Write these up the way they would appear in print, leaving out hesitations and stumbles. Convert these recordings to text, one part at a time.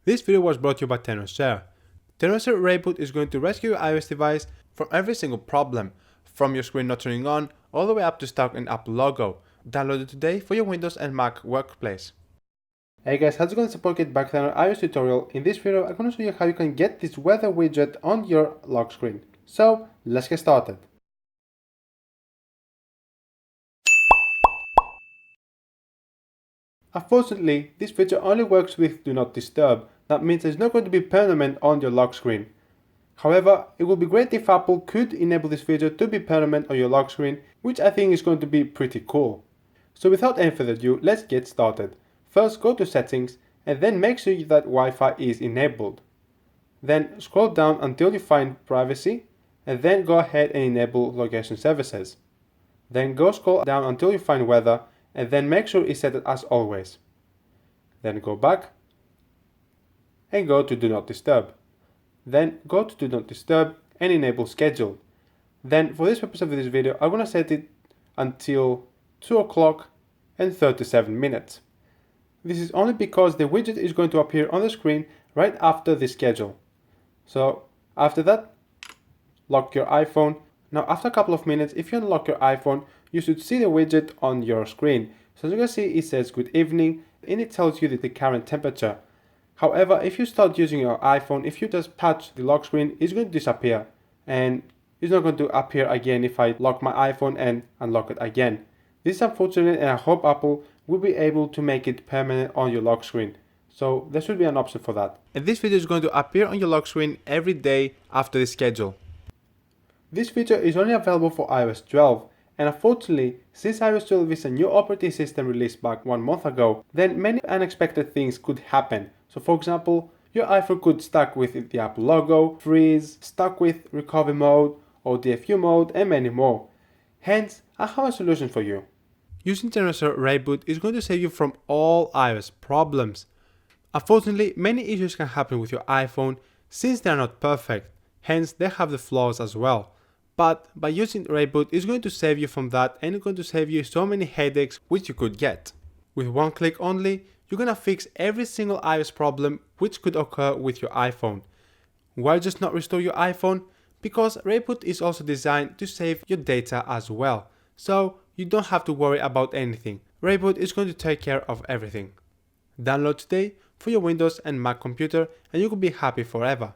This video was brought to you by TenorShare. TenorShare Reboot is going to rescue your iOS device from every single problem, from your screen not turning on, all the way up to stuck in Apple logo. Download it today for your Windows and Mac workplace. Hey guys, how's it going? It's Pocket back to another iOS tutorial. In this video, I'm going to show you how you can get this weather widget on your lock screen. So, let's get started. Unfortunately, this feature only works with Do Not Disturb. That means it's not going to be permanent on your lock screen. However, it would be great if Apple could enable this feature to be permanent on your lock screen, which I think is going to be pretty cool. So without any further ado, let's get started. First, go to Settings and then make sure that Wi-Fi is enabled. Then scroll down until you find Privacy and then go ahead and enable Location Services. Then go scroll down until you find Weather and then make sure it's set as Always. Then go back and go to Do Not Disturb. Then go to Do Not Disturb and enable Schedule. Then for this purpose of this video, I'm going to set it until 2 o'clock and 37 minutes. This is only because the widget is going to appear on the screen right after the schedule. So after that, lock your iPhone. Now after a couple of minutes, if you unlock your iPhone, you should see the widget on your screen. So as you can see, it says good evening and it tells you the current temperature. However, if you start using your iPhone, if you just touch the lock screen, it's going to disappear and it's not going to appear again if I lock my iPhone and unlock it again. This is unfortunate and I hope Apple will be able to make it permanent on your lock screen. So there should be an option for that. And this video is going to appear on your lock screen every day after the schedule. This feature is only available for iOS 12. And unfortunately, since iOS 12 is a new operating system released back 1 month ago, then many unexpected things could happen. So for example, your iPhone could stuck with the Apple logo, freeze, stuck with recovery mode or DFU mode and many more. Hence, I have a solution for you. Using TenorShare Reboot is going to save you from all iOS problems. Unfortunately, many issues can happen with your iPhone since they are not perfect, hence they have the flaws as well. But by using Reboot, it's going to save you from that and it's going to save you so many headaches which you could get. With one click only, you're going to fix every single iOS problem which could occur with your iPhone. Why just not restore your iPhone? Because Reboot is also designed to save your data as well. So you don't have to worry about anything. Reboot is going to take care of everything. Download today for your Windows and Mac computer and you will be happy forever.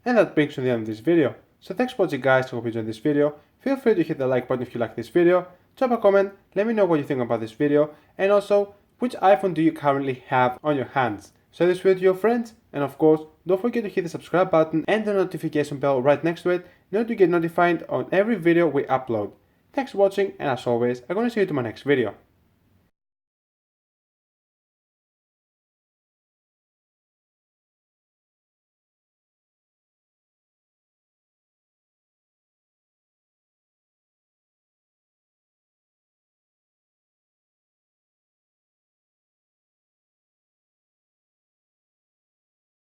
And that brings to the end of this video. So thanks for watching guys, I hope you enjoyed this video. Feel free to hit the like button if you like this video, drop a comment, let me know what you think about this video, and also which iPhone do you currently have on your hands. Share this video to your friends, and of course, don't forget to hit the subscribe button and the notification bell right next to it in order to get notified on every video we upload. Thanks for watching, and as always, I'm going to see you to my next video.